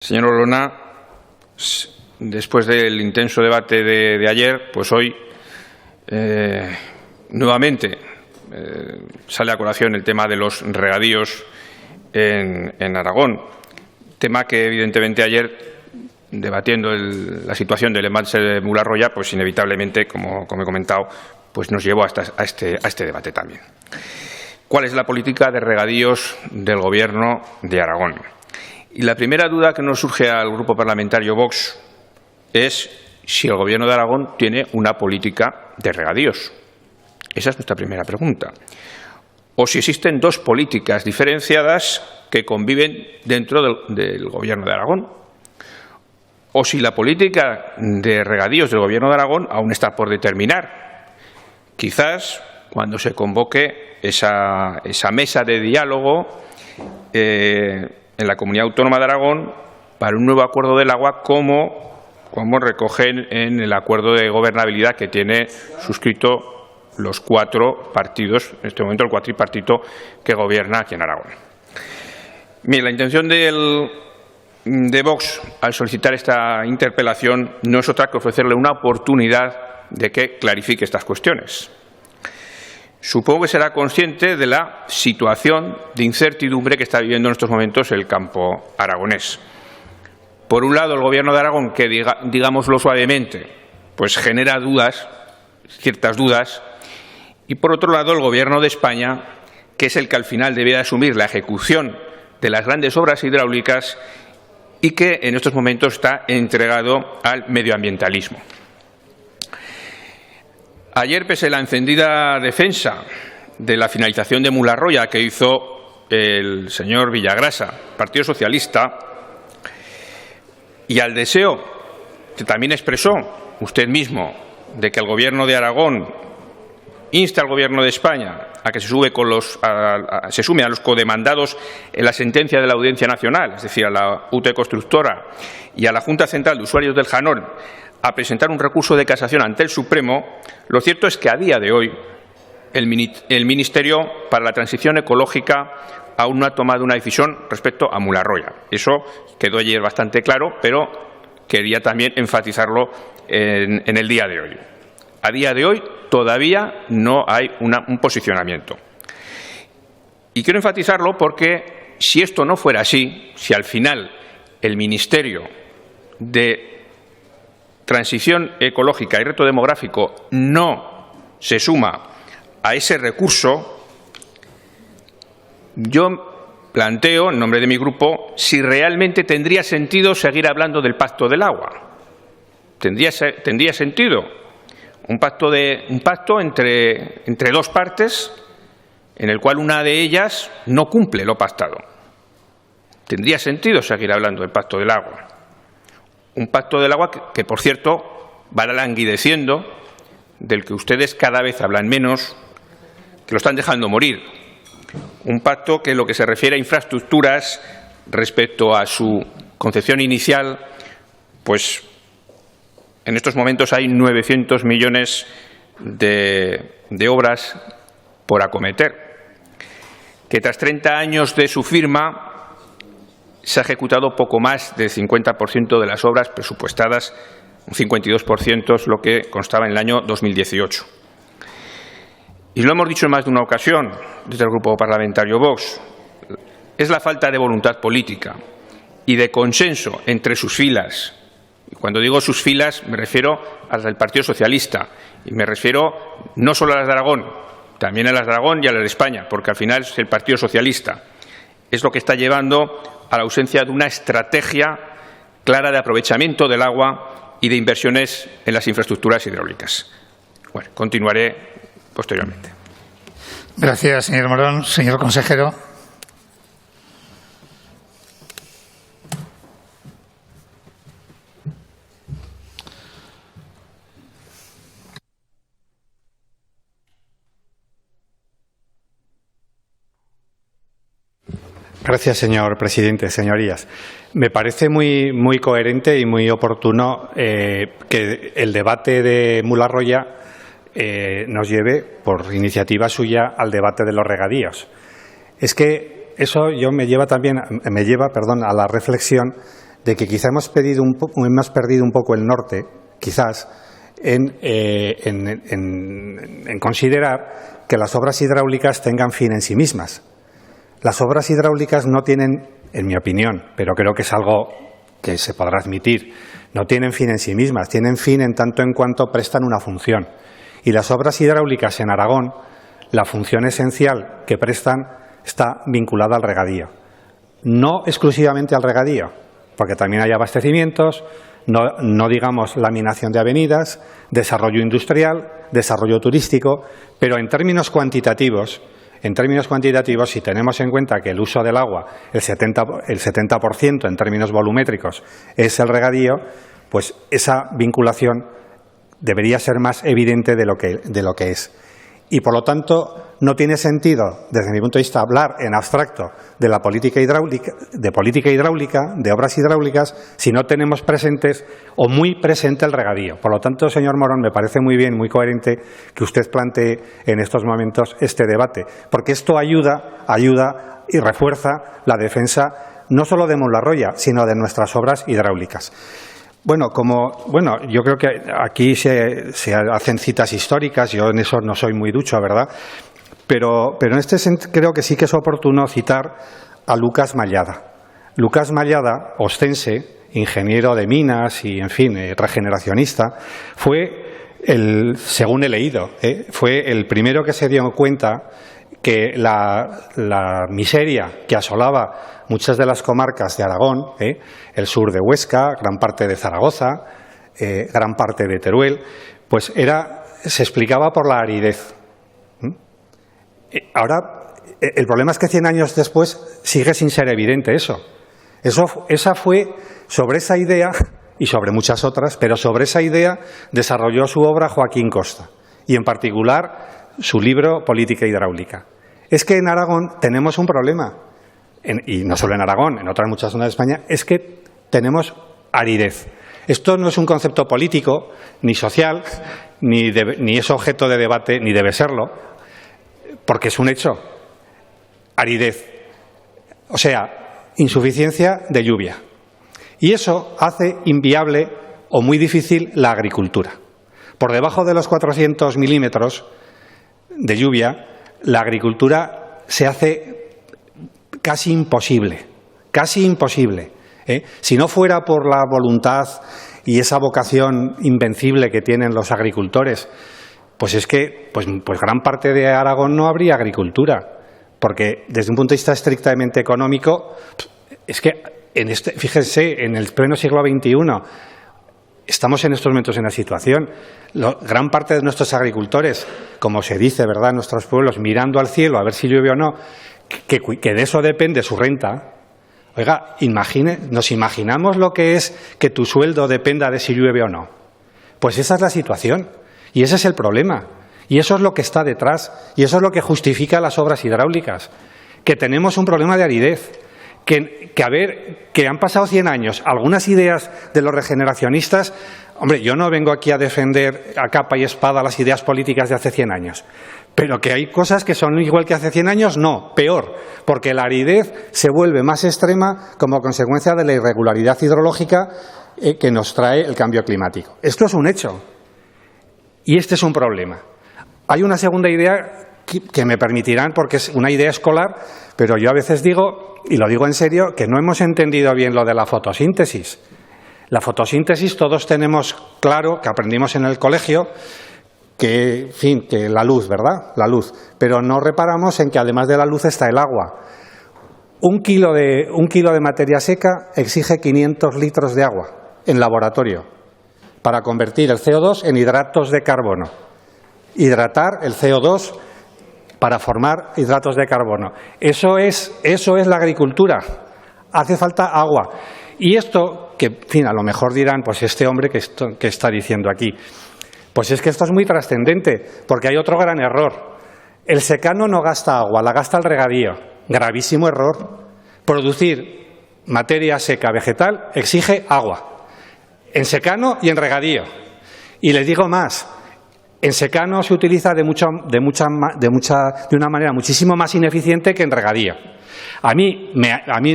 Señor Olona, después del intenso debate de ayer, pues hoy nuevamente sale a colación el tema de los regadíos en Aragón, tema que evidentemente ayer, debatiendo la situación del embalse de Mularroya, pues inevitablemente, como he comentado, pues nos llevó a este debate también. ¿Cuál es la política de regadíos del Gobierno de Aragón? Y la primera duda que nos surge al Grupo Parlamentario Vox es si el Gobierno de Aragón tiene una política de regadíos. Esa es nuestra primera pregunta. O si existen dos políticas diferenciadas que conviven dentro del Gobierno de Aragón. O si la política de regadíos del Gobierno de Aragón aún está por determinar. Quizás cuando se convoque esa mesa de diálogo en la Comunidad Autónoma de Aragón para un nuevo acuerdo del agua, como recogen en el acuerdo de gobernabilidad que tiene suscrito los cuatro partidos, en este momento el cuatripartito que gobierna aquí en Aragón. Bien, la intención de Vox al solicitar esta interpelación no es otra que ofrecerle una oportunidad de que clarifique estas cuestiones. Supongo que será consciente de la situación de incertidumbre que está viviendo en estos momentos el campo aragonés. Por un lado, el Gobierno de Aragón, que digámoslo suavemente, pues genera dudas, ciertas dudas, y por otro lado, el Gobierno de España, que es el que al final debe asumir la ejecución de las grandes obras hidráulicas y que en estos momentos está entregado al medioambientalismo. Ayer, pese a la encendida defensa de la finalización de Mularroya que hizo el señor Villagrasa, Partido Socialista, y al deseo que también expresó usted mismo de que el Gobierno de Aragón inste al Gobierno de España a que se sume a los codemandados en la sentencia de la Audiencia Nacional, es decir, a la UT Constructora y a la Junta Central de Usuarios del Janol, a presentar un recurso de casación ante el Supremo, lo cierto es que a día de hoy el Ministerio para la Transición Ecológica aún no ha tomado una decisión respecto a Mularroya. Eso quedó ayer bastante claro, pero quería también enfatizarlo en el día de hoy. A día de hoy todavía no hay un posicionamiento. Y quiero enfatizarlo porque si esto no fuera así, si al final el Ministerio de Transición Ecológica y Reto Demográfico no se suma a ese recurso, yo planteo, en nombre de mi grupo, si realmente tendría sentido seguir hablando del Pacto del Agua. ¿Tendría sentido? Un pacto entre dos partes en el cual una de ellas no cumple lo pactado. ¿Tendría sentido seguir hablando del Pacto del Agua? Un pacto del agua que, por cierto, va languideciendo, del que ustedes cada vez hablan menos, que lo están dejando morir. Un pacto que, en lo que se refiere a infraestructuras, respecto a su concepción inicial, pues en estos momentos hay 900 millones de obras por acometer, que tras 30 años de su firma se ha ejecutado poco más del 50% de las obras presupuestadas, un 52% es lo que constaba en el año 2018. Y lo hemos dicho en más de una ocasión desde el Grupo Parlamentario Vox, es la falta de voluntad política y de consenso entre sus filas. Y cuando digo sus filas me refiero a las del Partido Socialista y me refiero no solo a las de Aragón, también a las de Aragón y a las de España, porque al final es el Partido Socialista. Es lo que está llevando a la ausencia de una estrategia clara de aprovechamiento del agua y de inversiones en las infraestructuras hidráulicas. Bueno, continuaré posteriormente. Gracias, señor Morón. Señor consejero. Gracias, señor presidente. Señorías, me parece muy coherente y muy oportuno que el debate de Mularroya nos lleve, por iniciativa suya, al debate de los regadíos. Es que eso me lleva a la reflexión de que quizá hemos perdido un poco el norte, quizás, en considerar que las obras hidráulicas tengan fin en sí mismas. Las obras hidráulicas no tienen, en mi opinión, pero creo que es algo que se podrá admitir, no tienen fin en sí mismas, tienen fin en tanto en cuanto prestan una función. Y las obras hidráulicas en Aragón, la función esencial que prestan está vinculada al regadío. No exclusivamente al regadío, porque también hay abastecimientos, no digamos laminación de avenidas, desarrollo industrial, desarrollo turístico, pero en términos cuantitativos, si tenemos en cuenta que el uso del agua, el 70% en términos volumétricos es el regadío, pues esa vinculación debería ser más evidente de lo que es. Y, por lo tanto, no tiene sentido, desde mi punto de vista, hablar en abstracto de la política hidráulica, de obras hidráulicas, si no tenemos presentes o muy presente el regadío. Por lo tanto, señor Morón, me parece muy bien, muy coherente que usted plantee en estos momentos este debate, porque esto ayuda y refuerza la defensa no solo de Mularroya, sino de nuestras obras hidráulicas. Yo creo que aquí se hacen citas históricas, yo en eso no soy muy ducho, ¿verdad? Pero en este sentido creo que sí que es oportuno citar a Lucas Mallada. Lucas Mallada, ostense, ingeniero de minas y, en fin, regeneracionista, fue según he leído, fue el primero que se dio cuenta que la miseria que asolaba muchas de las comarcas de Aragón, el sur de Huesca, gran parte de Zaragoza, gran parte de Teruel, pues se explicaba por la aridez. Ahora, el problema es que 100 años después sigue sin ser evidente eso. Esa fue, sobre esa idea, y sobre muchas otras, pero sobre esa idea desarrolló su obra Joaquín Costa, y en particular su libro Política hidráulica. Es que en Aragón tenemos un problema, y no solo en Aragón, en otras muchas zonas de España, es que tenemos aridez. Esto no es un concepto político, ni social, ni es objeto de debate, ni debe serlo, porque es un hecho. Aridez. O sea, insuficiencia de lluvia. Y eso hace inviable o muy difícil la agricultura. Por debajo de los 400 milímetros de lluvia, la agricultura se hace casi imposible, Si no fuera por la voluntad y esa vocación invencible que tienen los agricultores, pues es que pues gran parte de Aragón no habría agricultura, porque desde un punto de vista estrictamente económico, es que fíjense, en el pleno siglo XXI, estamos en estos momentos en una situación. Gran parte de nuestros agricultores, como se dice, ¿verdad?, en nuestros pueblos, mirando al cielo a ver si llueve o no, que de eso depende su renta. Oiga, ¿nos imaginamos lo que es que tu sueldo dependa de si llueve o no? Pues esa es la situación y ese es el problema. Y eso es lo que está detrás y eso es lo que justifica las obras hidráulicas. Que tenemos un problema de aridez. Que han pasado 100 años, algunas ideas de los regeneracionistas, hombre, yo no vengo aquí a defender a capa y espada las ideas políticas de hace 100 años, pero que hay cosas que son igual que hace 100 años, no, peor, porque la aridez se vuelve más extrema como consecuencia de la irregularidad hidrológica que nos trae el cambio climático. Esto es un hecho y este es un problema. Hay una segunda idea que me permitirán, porque es una idea escolar, pero yo a veces digo, y lo digo en serio, que no hemos entendido bien lo de la fotosíntesis. La fotosíntesis todos tenemos claro, que aprendimos en el colegio, que la luz, ¿verdad? La luz. Pero no reparamos en que además de la luz está el agua. Un kilo de materia seca exige 500 litros de agua en laboratorio para convertir el CO2 en hidratos de carbono. Hidratar el CO2 para formar hidratos de carbono. Eso es la agricultura. Hace falta agua. Y esto, que en fin, a lo mejor dirán, pues este hombre que está diciendo aquí, pues es que esto es muy trascendente, porque hay otro gran error. El secano no gasta agua, la gasta el regadío. Gravísimo error. Producir materia seca vegetal exige agua. En secano y en regadío. Y les digo más. En secano se utiliza de una manera muchísimo más ineficiente que en regadío. A mí,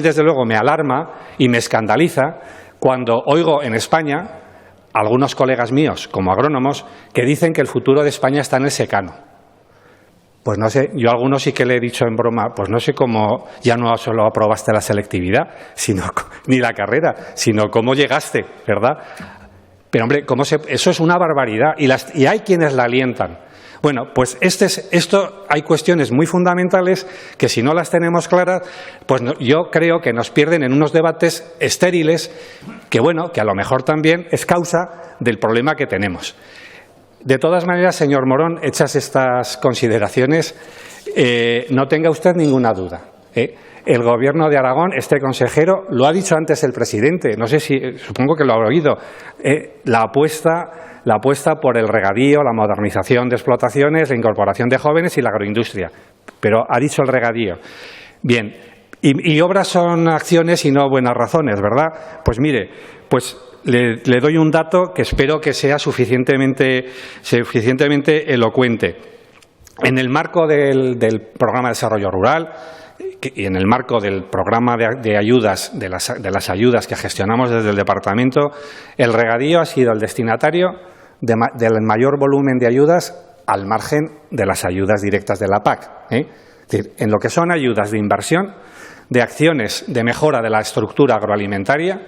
desde luego, me alarma y me escandaliza cuando oigo en España algunos colegas míos, como agrónomos, que dicen que el futuro de España está en el secano. Pues no sé, yo a algunos sí que le he dicho en broma, pues no sé cómo ya no solo aprobaste la selectividad, ni la carrera, sino cómo llegaste, ¿verdad? Pero hombre, eso es una barbaridad y hay quienes la alientan. Bueno, pues esto hay cuestiones muy fundamentales que si no las tenemos claras, pues yo creo que nos pierden en unos debates estériles que, bueno, que a lo mejor también es causa del problema que tenemos. De todas maneras, señor Morón, hechas estas consideraciones, no tenga usted ninguna duda. El Gobierno de Aragón, este consejero, lo ha dicho antes el presidente, no sé si, supongo que lo habrá oído, la apuesta por el regadío, la modernización de explotaciones, la incorporación de jóvenes y la agroindustria. Pero ha dicho el regadío. Bien, y obras son acciones y no buenas razones, ¿verdad? Pues mire, pues le doy un dato que espero que sea suficientemente elocuente. En el marco del Programa de Desarrollo Rural y en el marco del programa de ayudas, de las ayudas que gestionamos desde el Departamento, el regadío ha sido el destinatario del mayor volumen de ayudas al margen de las ayudas directas de la PAC. Es decir, en lo que son ayudas de inversión, de acciones de mejora de la estructura agroalimentaria,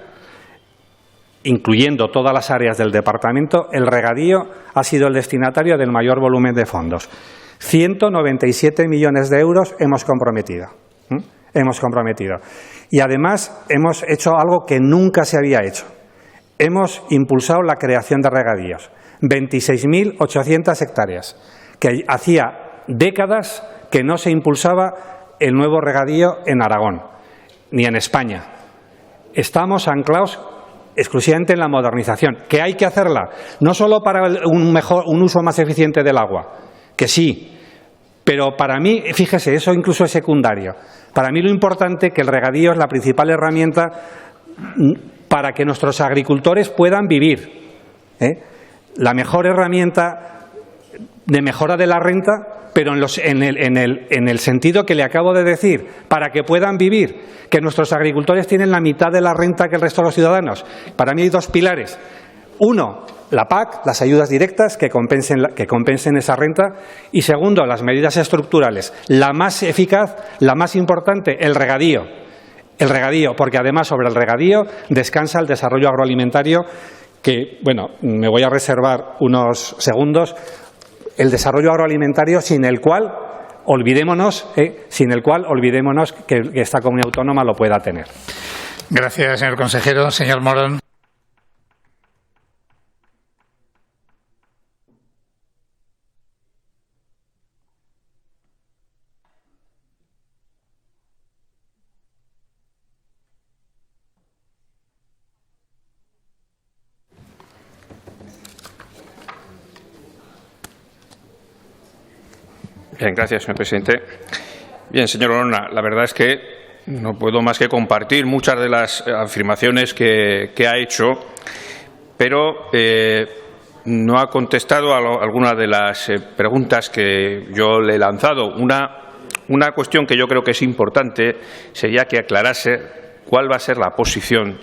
incluyendo todas las áreas del departamento, el regadío ha sido el destinatario del mayor volumen de fondos. 197 millones de euros hemos comprometido. Y además hemos hecho algo que nunca se había hecho. Hemos impulsado la creación de regadíos. 26.800 hectáreas, que hacía décadas que no se impulsaba el nuevo regadío en Aragón, ni en España. Estamos anclados exclusivamente en la modernización, que hay que hacerla, no solo para un uso más eficiente del agua, que sí, pero para mí, fíjese, eso incluso es secundario. Para mí lo importante es que el regadío es la principal herramienta para que nuestros agricultores puedan vivir. La mejor herramienta de mejora de la renta, pero en el sentido que le acabo de decir, para que puedan vivir, que nuestros agricultores tienen la mitad de la renta que el resto de los ciudadanos. Para mí hay dos pilares. Uno, la PAC, las ayudas directas que compensen esa renta. Y segundo, las medidas estructurales. La más eficaz, la más importante, el regadío. El regadío, porque además sobre el regadío descansa el desarrollo agroalimentario que, bueno, me voy a reservar unos segundos. El desarrollo agroalimentario sin el cual olvidémonos que esta comunidad autónoma lo pueda tener. Gracias, señor consejero. Señor Morón. Bien, gracias, señor presidente. Bien, señor Olona, la verdad es que no puedo más que compartir muchas de las afirmaciones que ha hecho, pero no ha contestado a algunas de las preguntas que yo le he lanzado. Una cuestión que yo creo que es importante sería que aclarase cuál va a ser la posición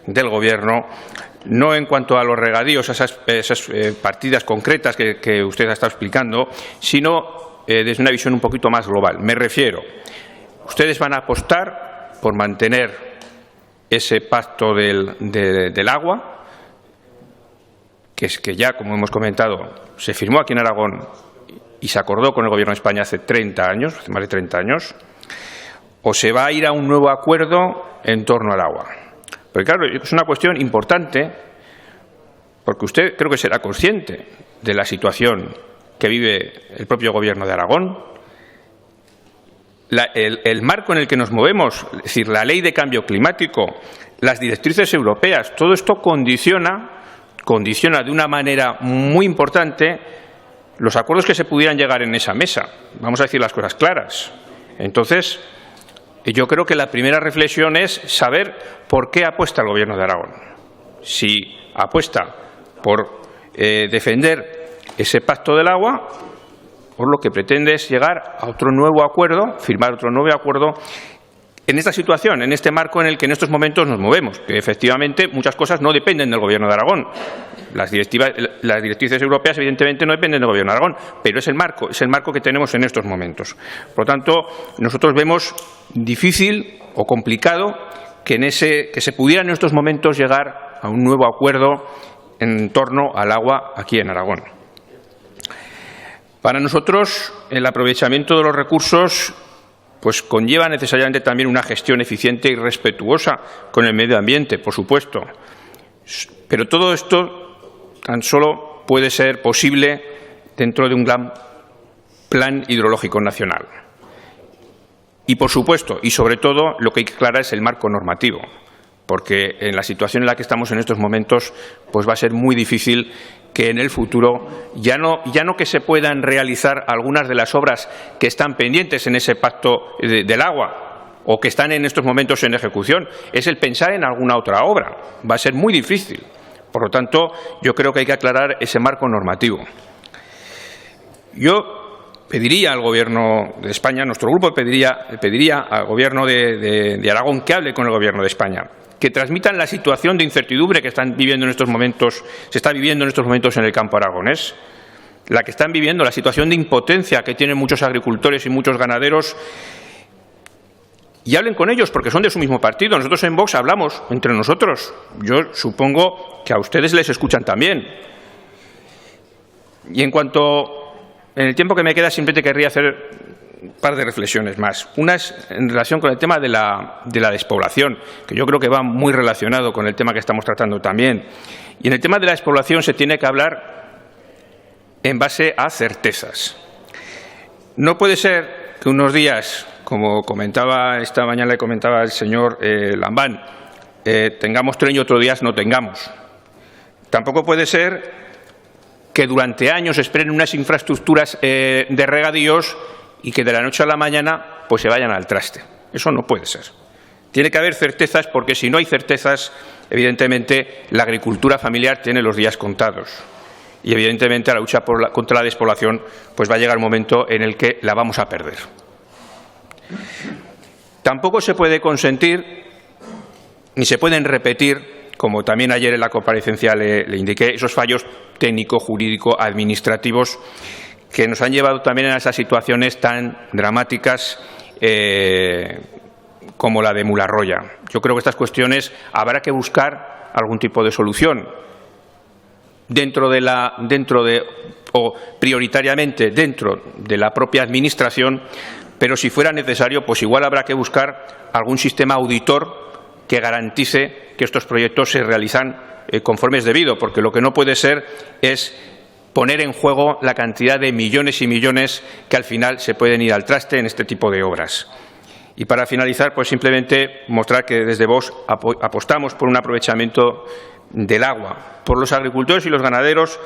del Gobierno, no en cuanto a los regadíos, esas partidas concretas que usted ha estado explicando, sino desde una visión un poquito más global. Me refiero, ustedes van a apostar por mantener ese pacto del agua, que ya, como hemos comentado, se firmó aquí en Aragón y se acordó con el Gobierno de España hace 30 años, hace más de 30 años, o se va a ir a un nuevo acuerdo en torno al agua. Porque claro, es una cuestión importante, porque usted creo que será consciente de la situación que vive el propio Gobierno de Aragón, el marco en el que nos movemos, es decir, la ley de cambio climático, las directrices europeas, todo esto condiciona de una manera muy importante los acuerdos que se pudieran llegar en esa mesa. Vamos a decir las cosas claras. Entonces, yo creo que la primera reflexión es saber por qué apuesta el Gobierno de Aragón. Si apuesta por defender ese pacto del agua, por lo que pretende es llegar a otro nuevo acuerdo, firmar otro nuevo acuerdo en esta situación, en este marco en el que en estos momentos nos movemos, que efectivamente muchas cosas no dependen del Gobierno de Aragón. Las directrices europeas evidentemente no dependen del Gobierno de Aragón, pero es el marco que tenemos en estos momentos. Por lo tanto, nosotros vemos difícil o complicado que se pudiera en estos momentos llegar a un nuevo acuerdo en torno al agua aquí en Aragón. Para nosotros, el aprovechamiento de los recursos pues conlleva necesariamente también una gestión eficiente y respetuosa con el medio ambiente, por supuesto. Pero todo esto tan solo puede ser posible dentro de un gran plan hidrológico nacional. Y, por supuesto, y sobre todo, lo que hay que aclarar es el marco normativo, porque en la situación en la que estamos en estos momentos pues va a ser muy difícil que en el futuro ya no que se puedan realizar algunas de las obras que están pendientes en ese pacto del agua o que están en estos momentos en ejecución, es el pensar en alguna otra obra. Va a ser muy difícil. Por lo tanto, yo creo que hay que aclarar ese marco normativo. Yo pediría al Gobierno de España, nuestro grupo pediría al Gobierno de Aragón que hable con el Gobierno de España, que transmitan la situación de incertidumbre que están viviendo en estos momentos, se está viviendo en estos momentos en el campo aragonés, la que están viviendo, la situación de impotencia que tienen muchos agricultores y muchos ganaderos, y hablen con ellos porque son de su mismo partido. Nosotros en Vox hablamos entre nosotros. Yo supongo que a ustedes les escuchan también. Y en el tiempo que me queda, simplemente querría hacer un par de reflexiones más. Una es en relación con el tema de la despoblación, que yo creo que va muy relacionado con el tema que estamos tratando también. Y en el tema de la despoblación se tiene que hablar en base a certezas. No puede ser que unos días, como comentaba esta mañana, le comentaba el señor Lambán, tengamos tren y otros días no tengamos. Tampoco puede ser que durante años esperen unas infraestructuras de regadíos y que de la noche a la mañana pues se vayan al traste. Eso no puede ser. Tiene que haber certezas, porque si no hay certezas, evidentemente la agricultura familiar tiene los días contados. Y evidentemente a la lucha contra la despoblación pues va a llegar un momento en el que la vamos a perder. Tampoco se puede consentir ni se pueden repetir, como también ayer en la comparecencia le indiqué, esos fallos técnicos, jurídicos, administrativos que nos han llevado también a esas situaciones tan dramáticas como la de Mularroya. Yo creo que estas cuestiones habrá que buscar algún tipo de solución o prioritariamente dentro de la propia Administración, pero si fuera necesario, pues igual habrá que buscar algún sistema auditor que garantice que estos proyectos se realizan conforme es debido, porque lo que no puede ser es poner en juego la cantidad de millones y millones que al final se pueden ir al traste en este tipo de obras. Y para finalizar, pues simplemente mostrar que desde Vox apostamos por un aprovechamiento del agua, por los agricultores y los ganaderos,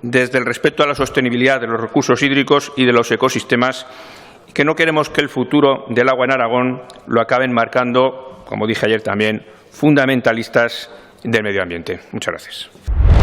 desde el respeto a la sostenibilidad de los recursos hídricos y de los ecosistemas, y que no queremos que el futuro del agua en Aragón lo acaben marcando, como dije ayer también, fundamentalistas del medio ambiente. Muchas gracias.